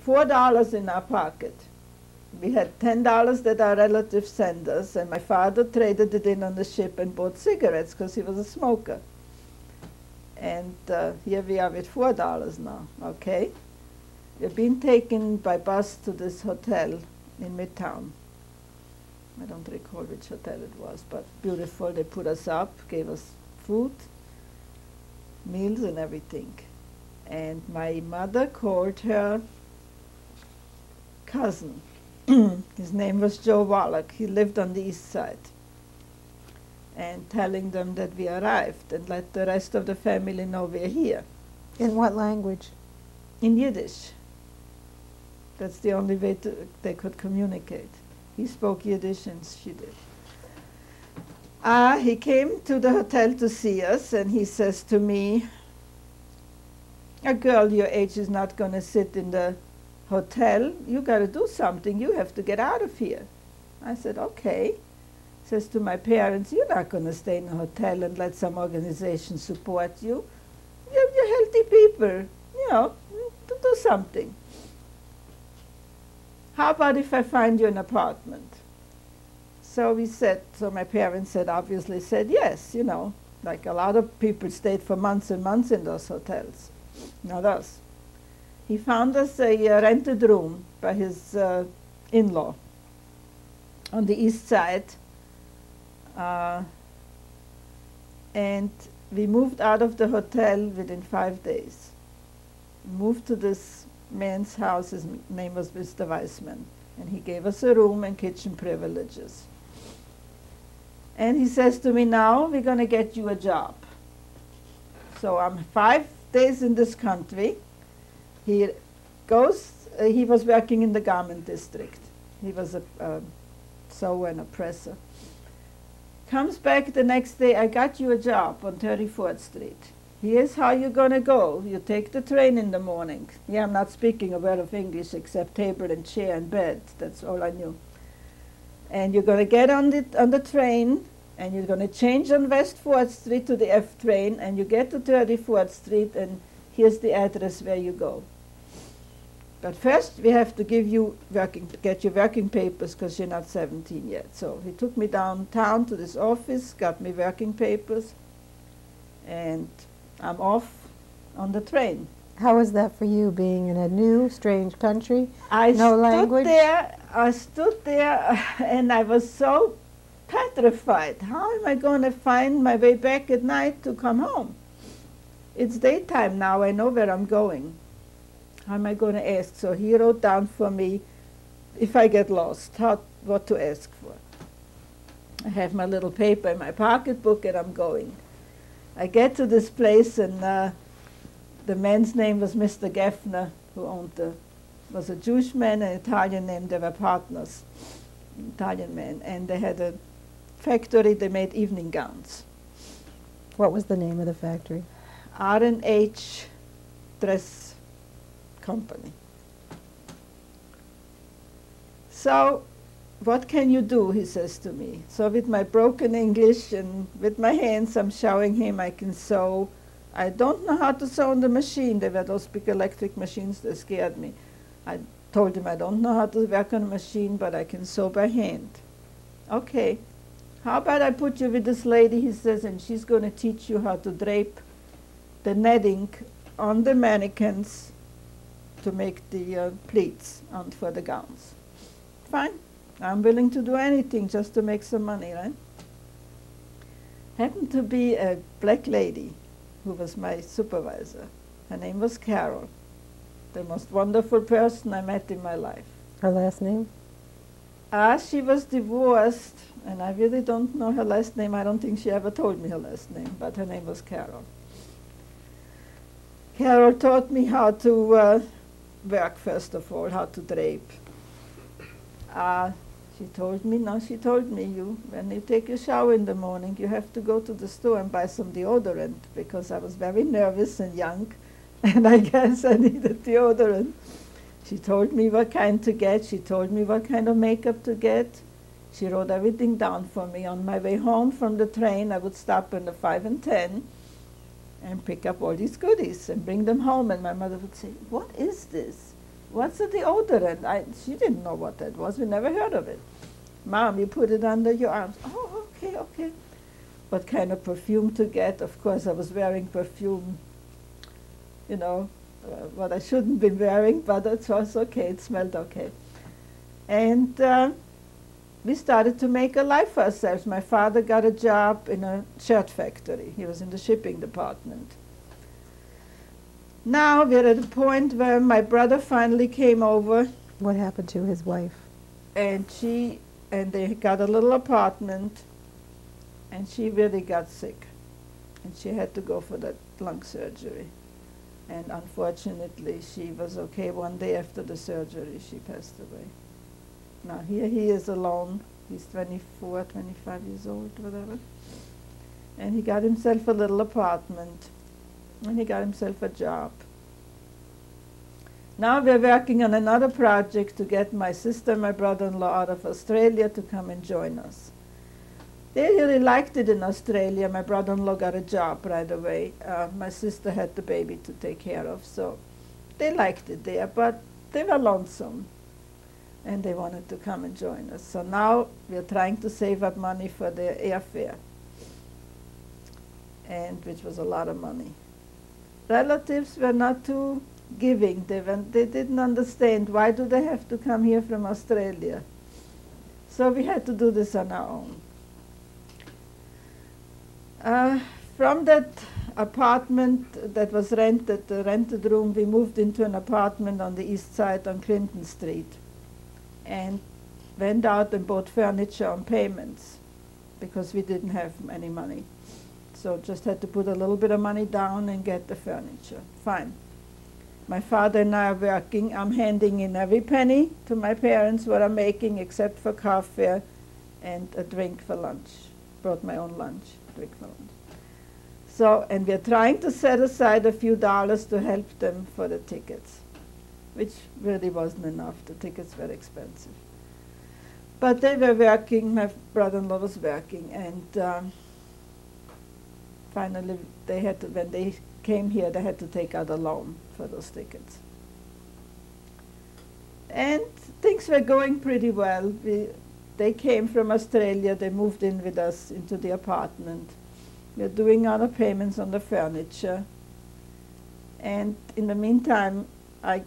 $4 in our pocket. We had $10 that our relatives sent us, and my father traded it in on the ship and bought cigarettes because he was a smoker. And here we are with $4 now, okay? We've been taken by bus to this hotel in Midtown. I don't recall which hotel it was, but beautiful. They put us up, gave us food, meals and everything. And my mother called her cousin. His name was Joe Wallach. He lived on the east side. And telling them that we arrived and let the rest of the family know we're here. In what language? In Yiddish. That's the only way they could communicate. He spoke Yiddish and she did. He came to the hotel to see us, and he says to me, a girl your age is not going to sit in the hotel. You got to do something. You have to get out of here. I said, okay. Says to my parents, you're not going to stay in a hotel and let some organization support you. You're healthy people. You know, do something. How about if I find you an apartment? So my parents said, obviously said yes, you know, like a lot of people stayed for months and months in those hotels, not us. He found us a rented room by his in-law on the east side, and we moved out of the hotel within 5 days. Moved to this man's house. His name was Mr. Weissman, and he gave us a room and kitchen privileges. And he says to me, now we're going to get you a job. So I'm 5 days in this country. He goes, he was working in the garment district. He was a sewer and a presser. Comes back the next day, I got you a job on 34th Street. Here's how you're going to go. You take the train in the morning. Yeah, I'm not speaking a word of English except table and chair and bed. That's all I knew. And you're going to get on the train, and you're going to change on West 4th Street to the F train, and you get to 34th Street, and here's the address where you go. But first, we have to get you working papers because you're not 17 yet. So he took me downtown to this office, got me working papers, and I'm off on the train. How was that for you, being in a new, strange country? I stood there, and I was so petrified. How am I going to find my way back at night to come home? It's daytime now. I know where I'm going. How am I going to ask? So he wrote down for me, if I get lost, what to ask for. I have my little paper in my pocketbook, and I'm going. I get to this place, and the man's name was Mr. Geffner, who was a Jewish man and an Italian man. They were partners, Italian man, and they had a factory. They made evening gowns. What was the name of the factory? R&H Dress Company. So, what can you do, he says to me. So with my broken English and with my hands, I'm showing him I can sew. I don't know how to sew on the machine. There were those big electric machines that scared me. I told him I don't know how to work on a machine, but I can sew by hand. Okay, how about I put you with this lady, he says, and she's going to teach you how to drape the netting on the mannequins to make the pleats for the gowns. Fine. I'm willing to do anything just to make some money, right? Happened to be a black lady who was my supervisor. Her name was Carol, the most wonderful person I met in my life. Her last name? She was divorced, and I really don't know her last name. I don't think she ever told me her last name, but her name was Carol. Carol taught me how to work, first of all, how to drape. She told me, when you take a shower in the morning, you have to go to the store and buy some deodorant, because I was very nervous and young, and I guess I needed deodorant. She told me what kind to get. She told me what kind of makeup to get. She wrote everything down for me. On my way home from the train, I would stop in the 5 and 10 and pick up all these goodies and bring them home, and my mother would say, what is this? what's a deodorant? She didn't know what that was. We never heard of it. Mom, you put it under your arms. Oh, okay, okay. What kind of perfume to get? Of course, I was wearing perfume, you know, what I shouldn't be wearing, but it was okay. It smelled okay. And we started to make a life for ourselves. My father got a job in a shirt factory. He was in the shipping department. Now we're at a point where my brother finally came over. What happened to his wife? And they got a little apartment, and she really got sick. And she had to go for that lung surgery. And unfortunately, she was okay. One day after the surgery, she passed away. Now here he is alone. He's 24, 25 years old, whatever. And he got himself a little apartment. And he got himself a job. Now we're working on another project to get my sister and my brother-in-law out of Australia to come and join us. They really liked it in Australia. My brother-in-law got a job right away. My sister had the baby to take care of, so they liked it there, but they were lonesome, and they wanted to come and join us. So now we're trying to save up money for their airfare, and which was a lot of money. Relatives were not too giving. They didn't understand, why do they have to come here from Australia? So we had to do this on our own. From that apartment that was rented, the rented room, we moved into an apartment on the east side on Clinton Street and went out and bought furniture on payments because we didn't have any money. So just had to put a little bit of money down and get the furniture. Fine. My father and I are working. I'm handing in every penny to my parents, what I'm making, except for car fare and a drink for lunch. Brought my own lunch, drink for lunch. So, and we're trying to set aside a few dollars to help them for the tickets, which really wasn't enough. The tickets were expensive. But they were working, my brother-in-law was working, and finally they had to, when they came here, they had to take out a loan for those tickets. And things were going pretty well. They came from Australia, they moved in with us into the apartment. We're doing other payments on the furniture. And in the meantime, I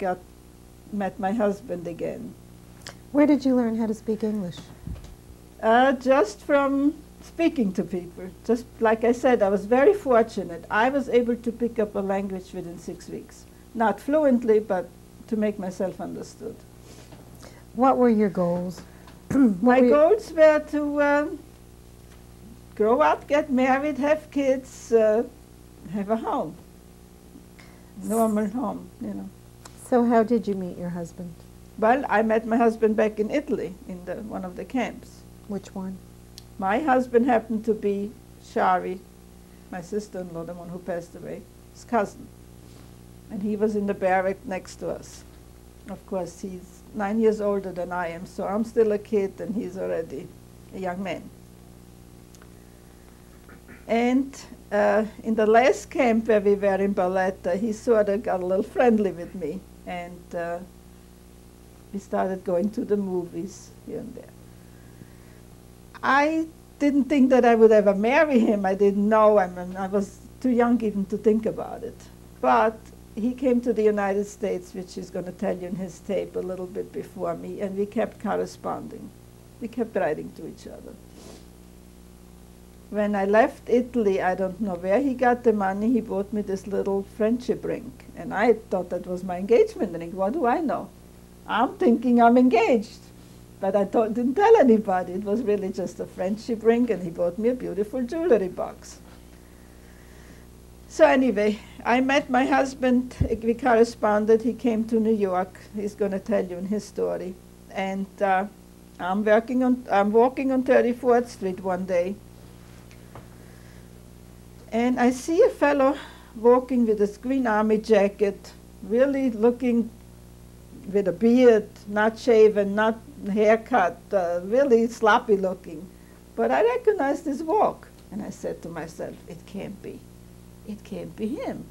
met my husband again. Where did you learn how to speak English? Just from speaking to people. Just like I said, I was very fortunate. I was able to pick up a language within 6 weeks. Not fluently, but to make myself understood. What were your goals? My goals were to grow up, get married, have kids, have a home. Normal home, you know. So how did you meet your husband? Well, I met my husband back in Italy, in one of the camps. Which one? My husband happened to be Shari, my sister-in-law, the one who passed away, his cousin. And he was in the barrack next to us. Of course, he's 9 years older than I am, so I'm still a kid and he's already a young man. And in the last camp where we were in Barletta, he sort of got a little friendly with me, and we started going to the movies here and there. I didn't think that I would ever marry him. I didn't know. I mean, I was too young even to think about it. But he came to the United States, which he's going to tell you in his tape, a little bit before me, and we kept corresponding. We kept writing to each other. When I left Italy, I don't know where he got the money, he bought me this little friendship ring. And I thought that was my engagement ring. What do I know? I'm thinking I'm engaged. But I didn't tell anybody. It was really just a friendship ring, and he bought me a beautiful jewelry box. So anyway, I met my husband. We corresponded. He came to New York. He's going to tell you in his story. And I'm walking on 34th Street one day, and I see a fellow walking with a green army jacket, really looking with a beard, not shaven, not haircut, really sloppy looking. But I recognized his walk, and I said to myself, it can't be him.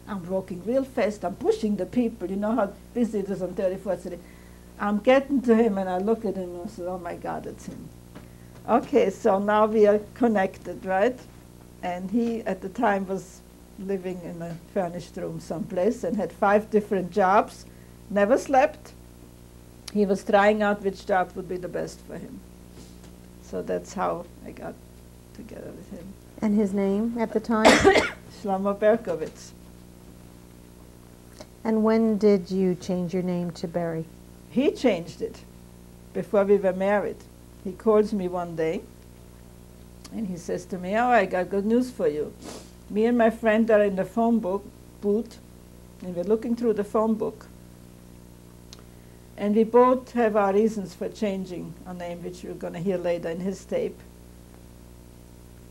I'm walking real fast. I'm pushing the people. You know how busy it is on 34th Street. I'm getting to him, and I look at him and I said, oh, my God, it's him. Okay, so now we are connected, right? And he, at the time, was living in a furnished room someplace and had 5 different jobs, never slept. He was trying out which job would be the best for him. So that's how I got together with him. And his name at the time? Shlomo Berkowitz. And when did you change your name to Barry? He changed it before we were married. He calls me one day and he says to me, oh, I got good news for you. Me and my friend are in the phone booth and we're looking through the phone book. And we both have our reasons for changing our name, which you're going to hear later in his tape.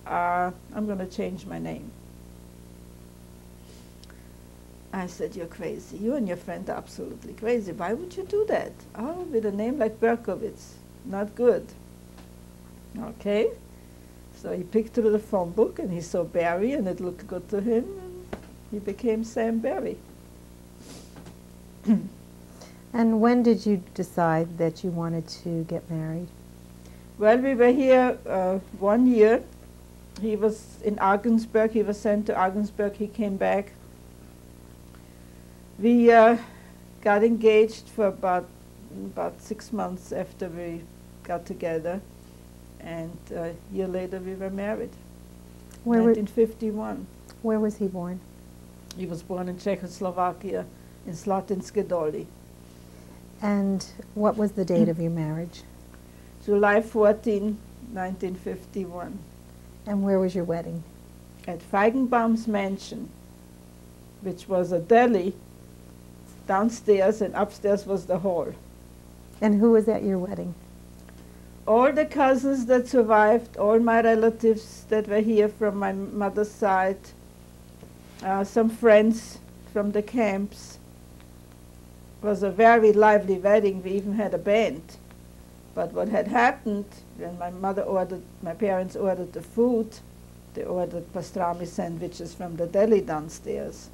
I'm going to change my name. I said, you're crazy. You and your friend are absolutely crazy. Why would you do that? Oh, with a name like Berkowitz. Not good. Okay. So he picked through the phone book and he saw Barry and it looked good to him. And he became Sam Barry. And when did you decide that you wanted to get married? Well, we were here 1 year. He was in Ogdensburg. He was sent to Ogdensburg. He came back. We got engaged for about 6 months after we got together. And a year later we were married. 1951. Where was he born? He was born in Czechoslovakia, in Slatinské Doly. And what was the date of your marriage? July 14, 1951. And where was your wedding? At Feigenbaum's mansion, which was a deli downstairs, and upstairs was the hall. And who was at your wedding? All the cousins that survived, all my relatives that were here from my mother's side, some friends from the camps. It was a very lively wedding. We even had a band. But what had happened when my parents ordered the food, they ordered pastrami sandwiches from the deli downstairs.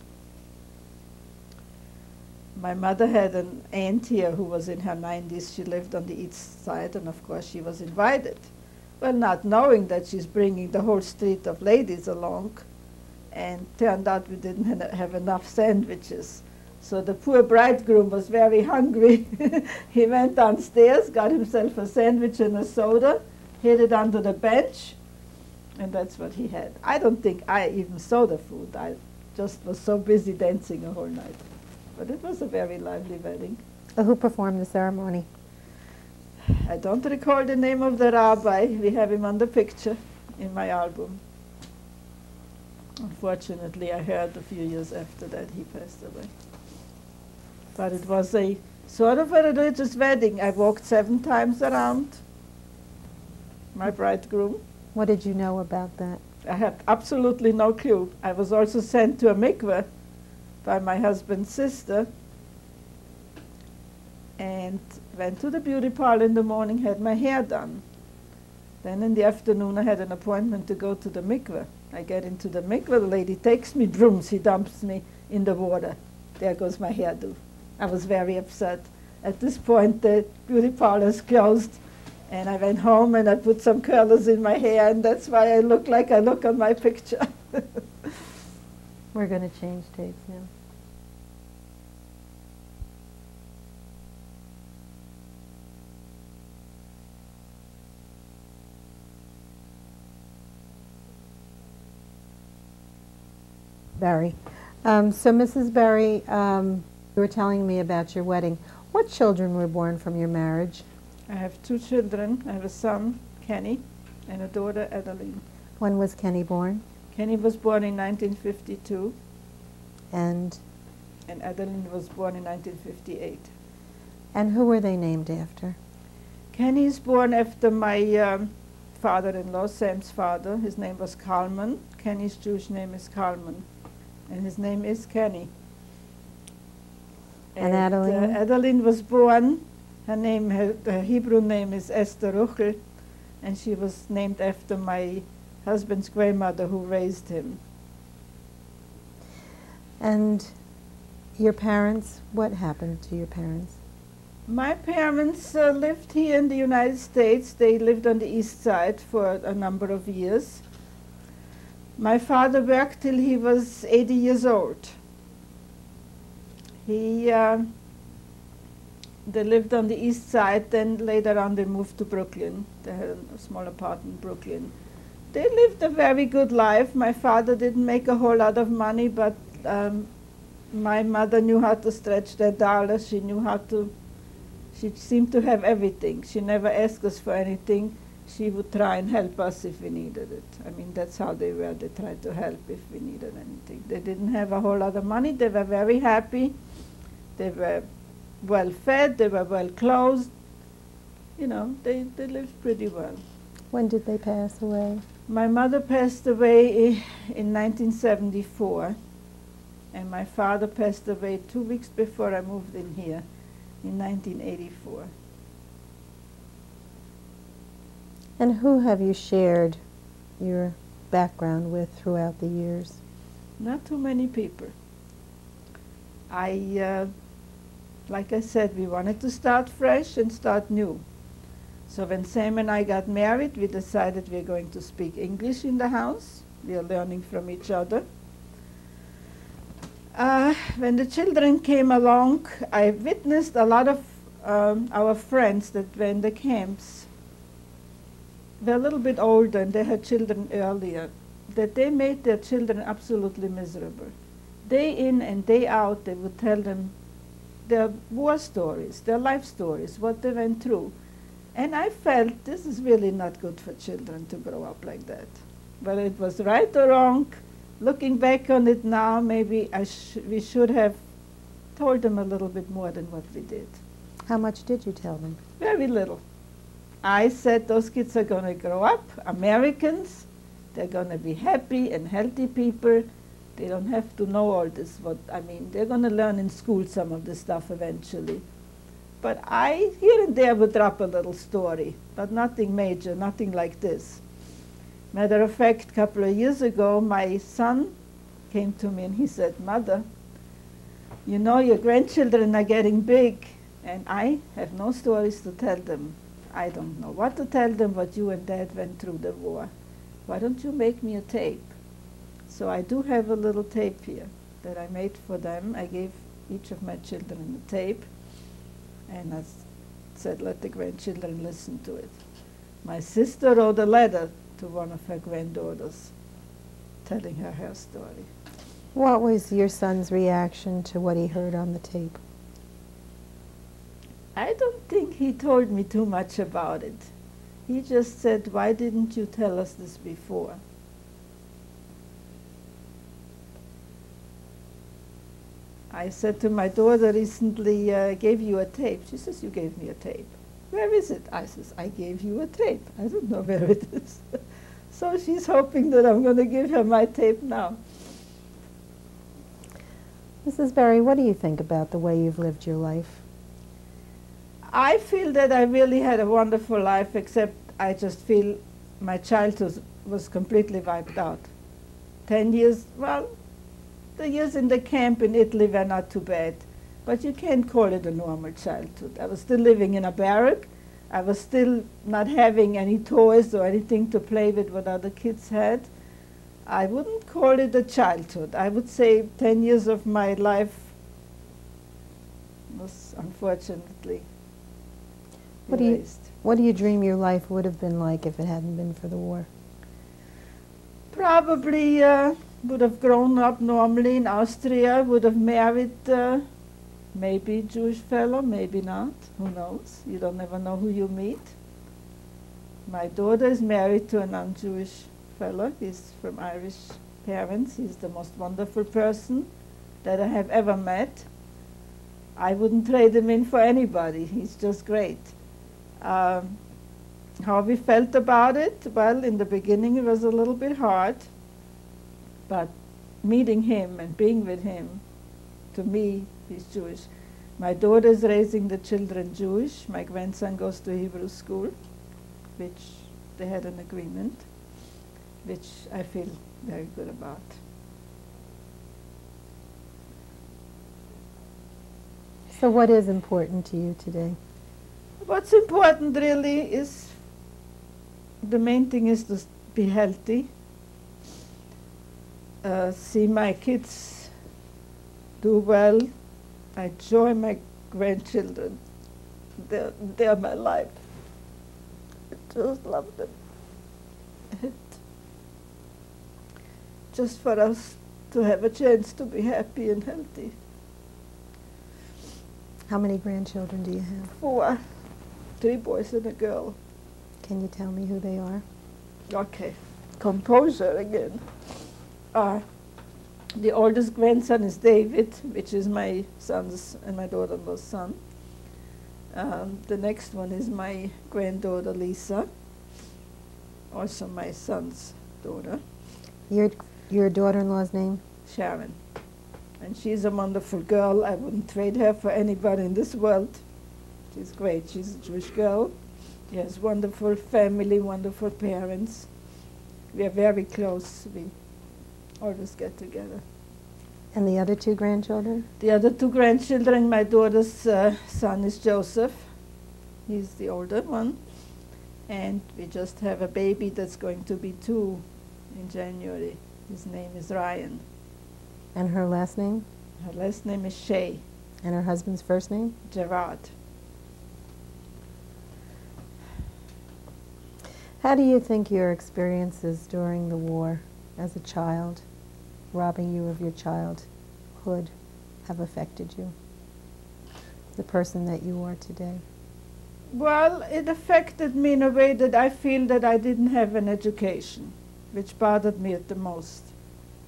My mother had an aunt here who was in her 90s. She lived on the east side, and of course she was invited. Well, not knowing that she's bringing the whole street of ladies along, and turned out we didn't have enough sandwiches. So the poor bridegroom was very hungry. He went downstairs, got himself a sandwich and a soda, hid it under the bench, and that's what he had. I don't think I even saw the food. I just was so busy dancing the whole night. But it was a very lively wedding. Who performed the ceremony? I don't recall the name of the rabbi. We have him on the picture in my album. Unfortunately, I heard a few years after that he passed away. But it was a sort of a religious wedding. I walked 7 times around my bridegroom. What did you know about that? I had absolutely no clue. I was also sent to a mikveh by my husband's sister and went to the beauty parlor in the morning, had my hair done. Then in the afternoon I had an appointment to go to the mikveh. I get into the mikveh, the lady takes me, brooms, he dumps me in the water. There goes my hairdo. I was very upset. At this point the beauty parlor's closed, and I went home and I put some curlers in my hair, and that's why I look like I look on my picture. We're going to change tapes now. Barry. So Mrs. Barry, you were telling me about your wedding. What children were born from your marriage? I have 2 children. I have a son, Kenny, and a daughter, Adeline. When was Kenny born? Kenny was born in 1952. And Adeline was born in 1958. And who were they named after? Kenny is born after my father-in-law, Sam's father. His name was Kalman. Kenny's Jewish name is Kalman. And his name is Kenny. And Adeline? Adeline was born, her Hebrew name is Esther Ruchel, and she was named after my husband's grandmother who raised him. And your parents, what happened to your parents? My parents lived here in the United States. They lived on the east side for a number of years. My father worked till he was 80 years old. They lived on the east side, then later on they moved to Brooklyn. They had a small apartment in Brooklyn. They lived a very good life. My father didn't make a whole lot of money, but my mother knew how to stretch their dollars. She seemed to have everything. She never asked us for anything. She would try and help us if we needed it. I mean, that's how they were. They tried to help if we needed anything. They didn't have a whole lot of money. They were very happy. They were well fed. They were well clothed. You know, they lived pretty well. When did they pass away? My mother passed away in 1974, and my father passed away 2 weeks before I moved in here in 1984. And who have you shared your background with throughout the years? Not too many people. Like I said, we wanted to start fresh and start new. So when Sam and I got married, we decided we're going to speak English in the house. We are learning from each other. When the children came along, I witnessed a lot of our friends that were in the camps. They're a little bit older and they had children earlier, that they made their children absolutely miserable. Day in and day out, they would tell them their war stories, their life stories, what they went through. And I felt this is really not good for children to grow up like that. Whether it was right or wrong, looking back on it now, maybe we should have told them a little bit more than what we did. How much did you tell them? Very little. I said those kids are going to grow up Americans. They're going to be happy and healthy people. They don't have to know all this. They're going to learn in school some of this stuff eventually. But I, here and there, would drop a little story, but nothing major, nothing like this. Matter of fact, a couple of years ago, my son came to me and he said, "Mother, you know your grandchildren are getting big, and I have no stories to tell them. I don't know what to tell them, what you and Dad went through the war. Why don't you make me a tape?" So I do have a little tape here that I made for them. I gave each of my children a tape, and I said, let the grandchildren listen to it. My sister wrote a letter to one of her granddaughters telling her story. What was your son's reaction to what he heard on the tape? I don't think he told me too much about it. He just said, "Why didn't you tell us this before?" I said to my daughter recently, I gave you a tape. She says, "You gave me a tape." "Where is it?" I says, "I gave you a tape. I don't know where it is." So she's hoping that I'm going to give her my tape now. Mrs. Berry, what do you think about the way you've lived your life? I feel that I really had a wonderful life, except I just feel my childhood was completely wiped out. 10 years, well, the years in the camp in Italy were not too bad, but you can't call it a normal childhood. I was still living in a barrack. I was still not having any toys or anything to play with what other kids had. I wouldn't call it a childhood. I would say 10 years of my life was unfortunately erased. What do you dream your life would have been like if it hadn't been for the war? Probably would have grown up normally in Austria, would have married maybe a Jewish fellow, maybe not, who knows? You don't ever know who you meet. My daughter is married to a non-Jewish fellow. He's from Irish parents. He's the most wonderful person that I have ever met. I wouldn't trade him in for anybody. He's just great. How we felt about it? Well, in the beginning it was a little bit hard, but meeting him and being with him, to me, he's Jewish. My daughter is raising the children Jewish. My grandson goes to Hebrew school, which they had an agreement, which I feel very good about. So what is important to you today? What's important really is, the main thing is to be healthy, see my kids do well. I enjoy my grandchildren. They're my life. I just love them. And just for us to have a chance to be happy and healthy. How many grandchildren do you have? 4, 3 boys and a girl. Can you tell me who they are? Okay, composure again. The oldest grandson is David, which is my son's and my daughter-in-law's son. The next one is my granddaughter Lisa, also my son's daughter. Your daughter-in-law's name? Sharon. And she's a wonderful girl. I wouldn't trade her for anybody in this world. She's great. She's a Jewish girl. She has wonderful family, wonderful parents. We are very close. We always get together. And the other 2 grandchildren? The other 2 grandchildren, my daughter's son is Joseph. He's the older one. And we just have a baby that's going to be 2 in January. His name is Ryan. And her last name? Her last name is Shay. And her husband's first name? Gerard. How do you think your experiences during the war as a child, robbing you of your childhood, have affected you? The person that you are today? Well, it affected me in a way that I feel that I didn't have an education, which bothered me at the most.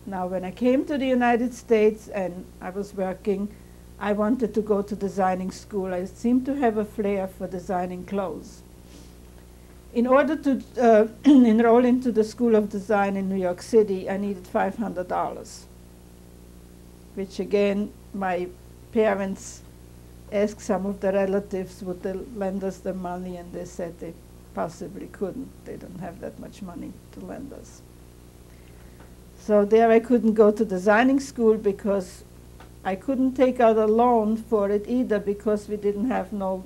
Now, when I came to the United States and I was working, I wanted to go to designing school. I seemed to have a flair for designing clothes. In order to enroll into the School of Design in New York City, I needed $500, which again, my parents asked some of the relatives would they lend us the money, and they said they possibly couldn't. They don't have that much money to lend us. So there I couldn't go to designing school because I couldn't take out a loan for it either, because we didn't have no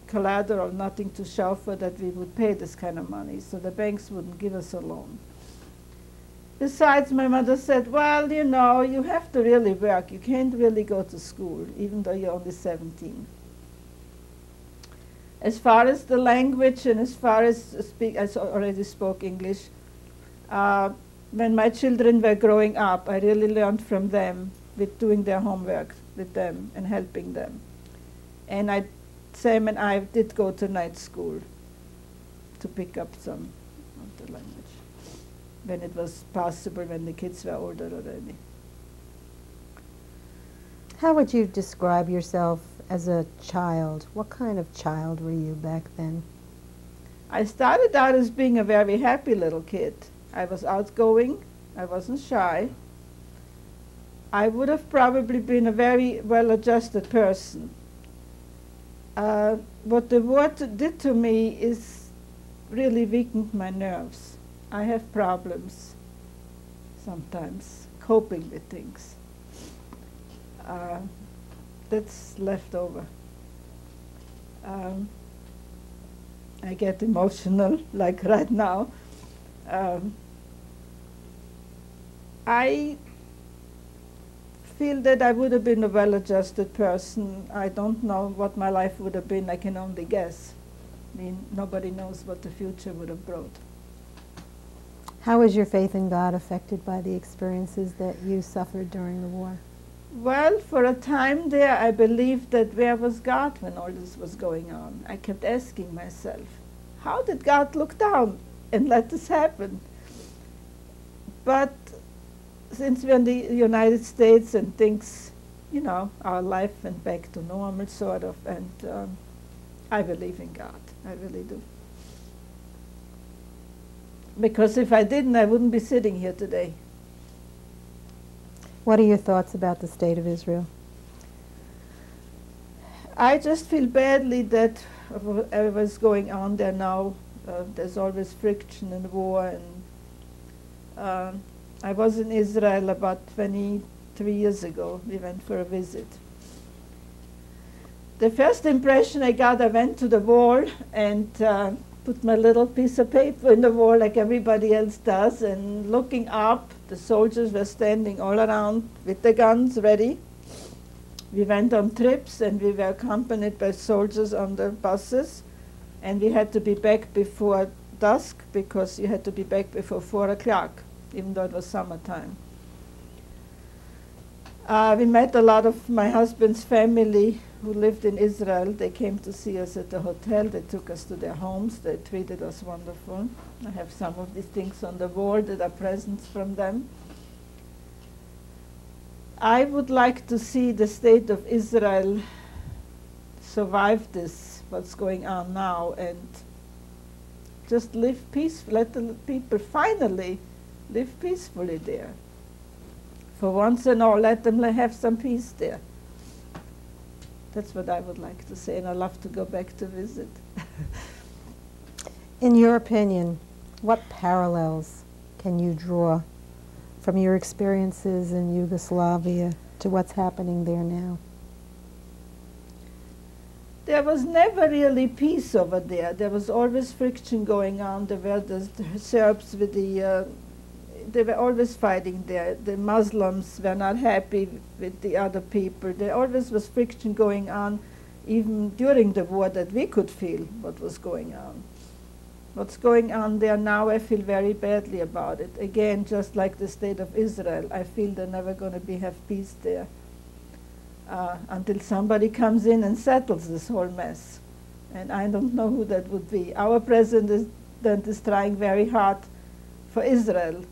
collateral, nothing to show for that we would pay this kind of money, so the banks wouldn't give us a loan. Besides, my mother said, well, you know, you have to really work. You can't really go to school, even though you're only 17. As far as the language and as far as I already spoke English, when my children were growing up, I really learned from them with doing their homework with them and helping them. And Sam and I did go to night school to pick up some of the language when it was possible, when the kids were older already. How would you describe yourself as a child? What kind of child were you back then? I started out as being a very happy little kid. I was outgoing. I wasn't shy. I would have probably been a very well-adjusted person. What the war did to me is really weakened my nerves. I have problems sometimes coping with things. That's left over. I get emotional, like right now. I feel that I would have been a well-adjusted person. I don't know what my life would have been. I can only guess. I mean, nobody knows what the future would have brought. How was your faith in God affected by the experiences that you suffered during the war? Well, for a time there, I believed that where was God when all this was going on? I kept asking myself, how did God look down and let this happen? But since we're in the United States and things, you know, our life went back to normal, sort of, and I believe in God. I really do. Because if I didn't, I wouldn't be sitting here today. What are your thoughts about the state of Israel? I just feel badly that whatever's going on there now, there's always friction and war. And I was in Israel about 23 years ago. We went for a visit. The first impression I got, I went to the wall and put my little piece of paper in the wall like everybody else does, and looking up, the soldiers were standing all around with the guns ready. We went on trips and we were accompanied by soldiers on the buses, and we had to be back before dusk because you had to be back before 4 o'clock, even though it was summertime. We met a lot of my husband's family who lived in Israel. They came to see us at the hotel. They took us to their homes. They treated us wonderful. I have some of these things on the wall that are presents from them. I would like to see the state of Israel survive this, what's going on now, and just live peacefully, let the people finally live peacefully there. For once and all, let them have some peace there. That's what I would like to say, and I'd love to go back to visit. In your opinion, what parallels can you draw from your experiences in Yugoslavia to what's happening there now? There was never really peace over there. There was always friction going on. There were the Serbs with they were always fighting there. The Muslims were not happy with the other people. There always was friction going on, even during the war, that we could feel what was going on. What's going on there now, I feel very badly about it. Again, just like the state of Israel, I feel they're never going to have peace there until somebody comes in and settles this whole mess. And I don't know who that would be. Our president is trying very hard for Israel.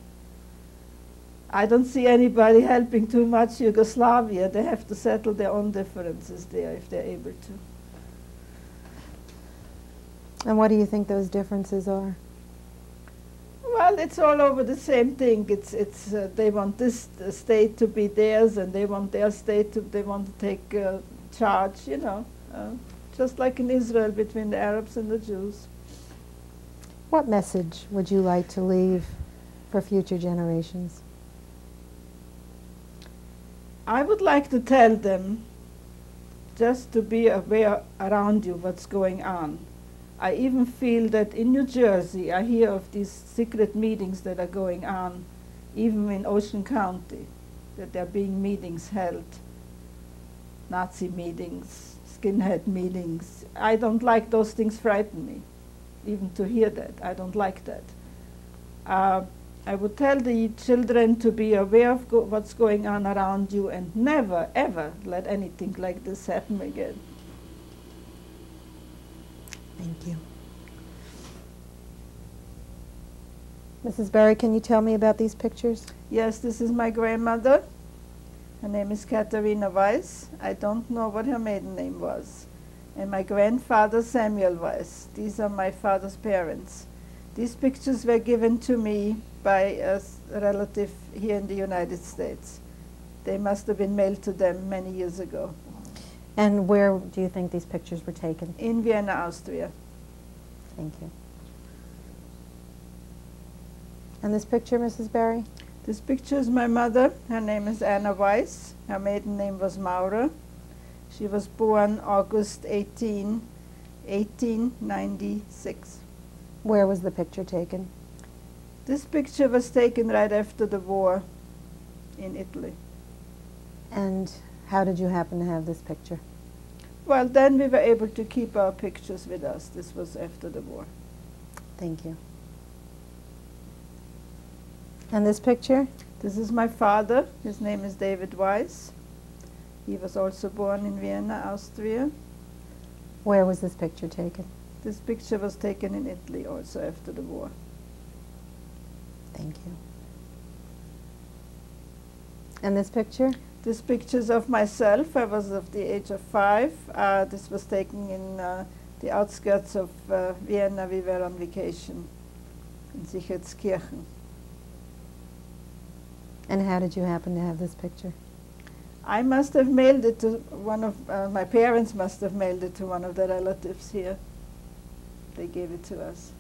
I don't see anybody helping too much Yugoslavia. They have to settle their own differences there if they're able to. And what do you think those differences are? Well, it's all over the same thing. They want this state to be theirs, and they want their state to. They want to take charge. You know, just like in Israel between the Arabs and the Jews. What message would you like to leave for future generations? I would like to tell them just to be aware around you what's going on. I even feel that in New Jersey, I hear of these secret meetings that are going on, even in Ocean County, that there are being meetings held, Nazi meetings, skinhead meetings. I don't like those things, frighten me, even to hear that. I don't like that. I would tell the children to be aware of what's going on around you and never, ever let anything like this happen again. Thank you. Mrs. Berry, can you tell me about these pictures? Yes, this is my grandmother. Her name is Katerina Weiss. I don't know what her maiden name was. And my grandfather, Samuel Weiss. These are my father's parents. These pictures were given to me by a relative here in the United States. They must have been mailed to them many years ago. And where do you think these pictures were taken? In Vienna, Austria. Thank you. And this picture, Mrs. Berry? This picture is my mother. Her name is Anna Weiss. Her maiden name was Maurer. She was born August 18, 1896. Where was the picture taken? This picture was taken right after the war in Italy. And how did you happen to have this picture? Well, then we were able to keep our pictures with us. This was after the war. Thank you. And this picture? This is my father. His name is David Weiss. He was also born in Vienna, Austria. Where was this picture taken? This picture was taken in Italy also after the war. Thank you. And this picture? This picture is of myself. I was of the age of 5. This was taken in the outskirts of Vienna. We were on vacation in Sichertskirchen. And how did you happen to have this picture? I must have mailed it to one of, my parents must have mailed it to one of the relatives here. They gave it to us.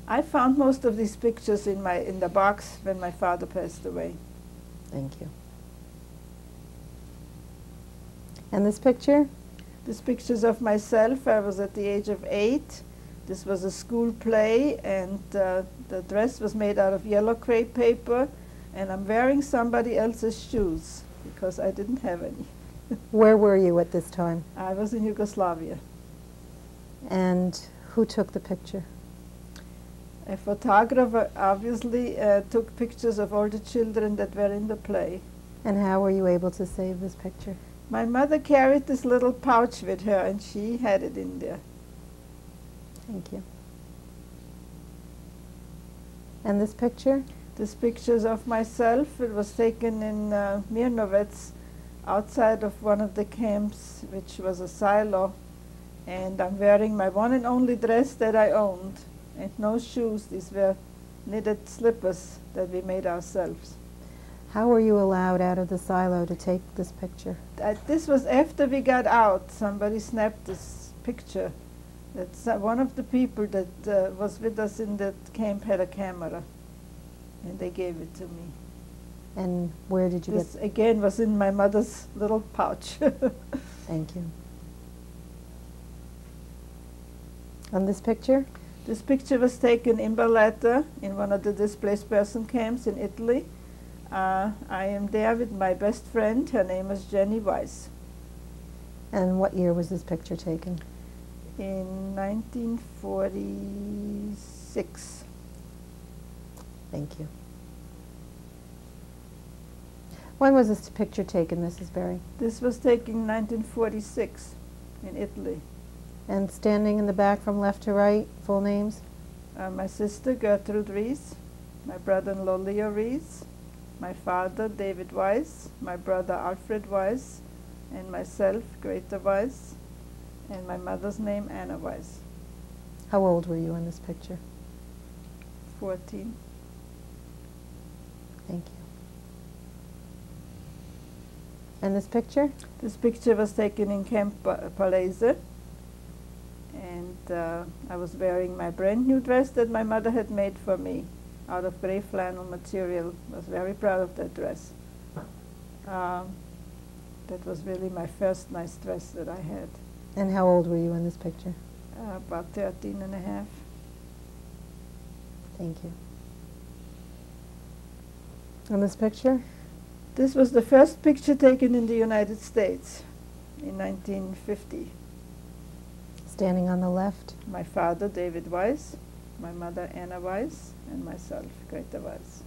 I found most of these pictures in the box when my father passed away. Thank you. And this picture? These pictures of myself, I was at the age of 8. This was a school play, and the dress was made out of yellow crepe paper, and I'm wearing somebody else's shoes because I didn't have any. Where were you at this time? I was in Yugoslavia. And who took the picture? A photographer obviously took pictures of all the children that were in the play. And how were you able to save this picture? My mother carried this little pouch with her, and she had it in there. Thank you. And this picture? This pictures of myself. It was taken in Mirnovets, outside of one of the camps, which was a silo. And I'm wearing my one and only dress that I owned, and no shoes. These were knitted slippers that we made ourselves. How were you allowed out of the silo to take this picture? This was after we got out. Somebody snapped this picture. That's one of the people that was with us in that camp had a camera, and they gave it to me. And where did you This again was in my mother's little pouch. Thank you. And this picture? This picture was taken in Barletta, in one of the displaced person camps in Italy. I am there with my best friend. Her name is Jenny Weiss. And what year was this picture taken? In 1946. Thank you. When was this picture taken, Mrs. Berry? This was taken in 1946 in Italy. And standing in the back from left to right, full names? My sister, Gertrude Ries, my brother-in-law, Leo Ries, my father, David Weiss, my brother, Alfred Weiss, and myself, Greta Weiss, and my mother's name, Anna Weiss. How old were you in this picture? 14. Thank you. And this picture? This picture was taken in Camp Palese, and I was wearing my brand new dress that my mother had made for me out of gray flannel material. I was very proud of that dress. That was really my first nice dress that I had. And how old were you in this picture? About 13 and a half. Thank you. And this picture? This was the first picture taken in the United States in 1950. Standing on the left? My father, David Weiss, my mother, Anna Weiss, and myself, Greta Weiss.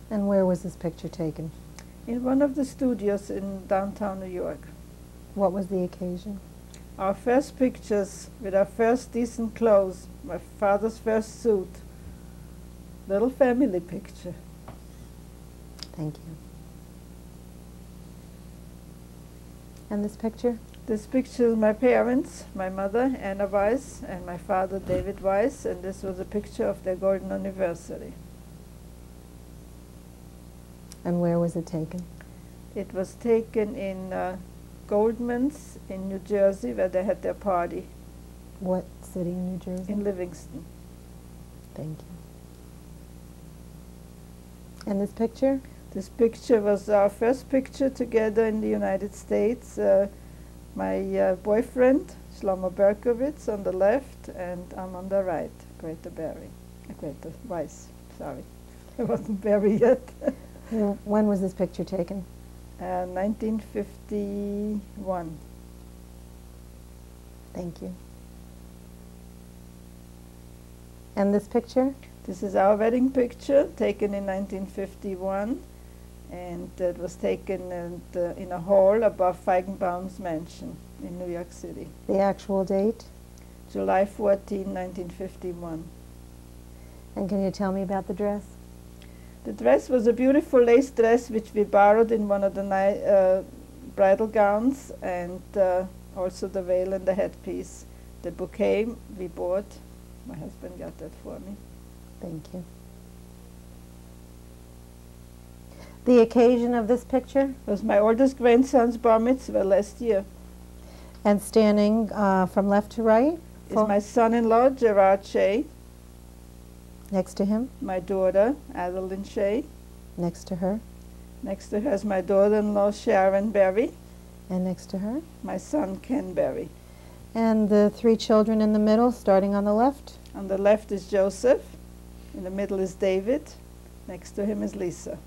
And where was this picture taken? In one of the studios in downtown New York. What was the occasion? Our first pictures with our first decent clothes, my father's first suit. Little family picture. Thank you. And this picture? This picture is my parents, my mother, Anna Weiss, and my father, David Weiss, and this was a picture of their golden anniversary. And where was it taken? It was taken in Goldman's in New Jersey, where they had their party. What city in New Jersey? In Livingston. Thank you. And this picture? This picture was our first picture together in the United States. My boyfriend, Shlomo Berkowitz, on the left, and I'm on the right, Greta Weiss, sorry. I wasn't Berry yet. When was this picture taken? 1951. Thank you. And this picture? This is our wedding picture, taken in 1951, and it was taken in a hall above Feigenbaum's mansion in New York City. The actual date? July 14, 1951. And can you tell me about the dress? The dress was a beautiful lace dress which we borrowed in one of the bridal gowns, and also the veil and the headpiece. The bouquet we bought. My husband got that for me. Thank you. The occasion of this picture? It was my oldest grandson's bar mitzvah last year. And standing from left to right? Is my son-in-law, Gerard Shea. Next to him? My daughter, Adeline Shea. Next to her? Next to her is my daughter-in-law, Sharon Berry. And next to her? My son, Ken Berry. And the three children in the middle, starting on the left? On the left is Joseph, in the middle is David, next to him is Lisa.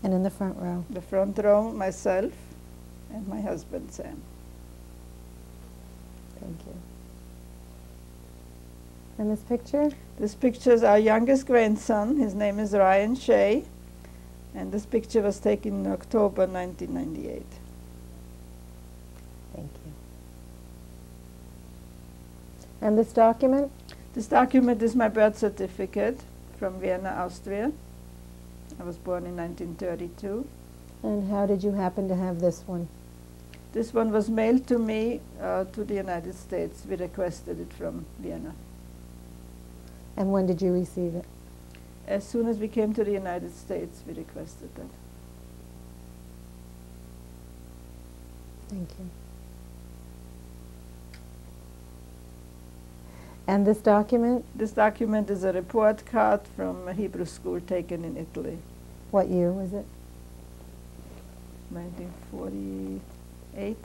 And in the front row? The front row, myself and my husband, Sam. Thank you. And this picture? This picture is our youngest grandson. His name is Ryan Shea, and this picture was taken in October 1998. Thank you. And this document? This document is my birth certificate from Vienna, Austria. I was born in 1932. And how did you happen to have this one? This one was mailed to me to the United States. We requested it from Vienna. And when did you receive it? As soon as we came to the United States, we requested that. Thank you. And this document? This document is a report card from a Hebrew school taken in Italy. What year was it? 1948.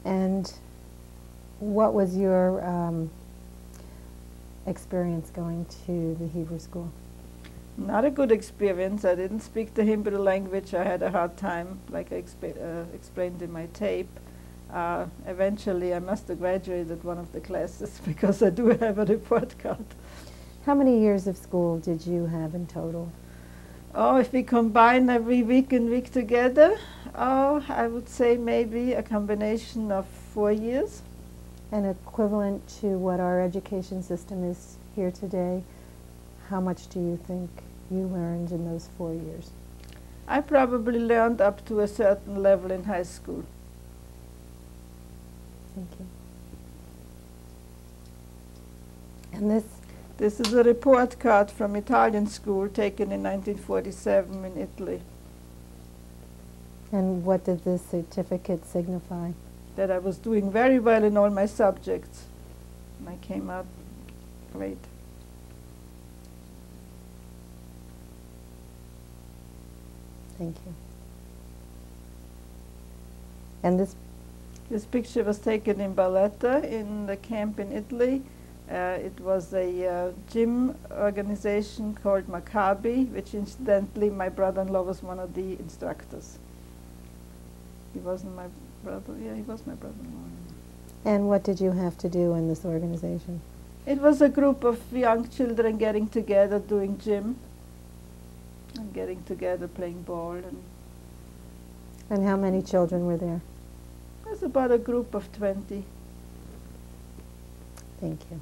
And what was your experience going to the Hebrew school? Not a good experience. I didn't speak the Hebrew language. I had a hard time, like I explained in my tape. Eventually, I must have graduated one of the classes because I do have a report card. How many years of school did you have in total? Oh, if we combine every week and week together, oh, I would say maybe a combination of 4 years. And equivalent to what our education system is here today, how much do you think you learned in those 4 years? I probably learned up to a certain level in high school. Thank you. And This is a report card from Italian school taken in 1947 in Italy. And what did this certificate signify? That I was doing very well in all my subjects. And I came out great. Thank you. And This picture was taken in Barletta in the camp in Italy. It was a gym organization called Maccabi, which incidentally my brother-in-law was one of the instructors. He wasn't my brother, yeah, he was my brother-in-law. And what did you have to do in this organization? It was a group of young children getting together doing gym and getting together playing ball. And how many children were there? It was about a group of 20. Thank you.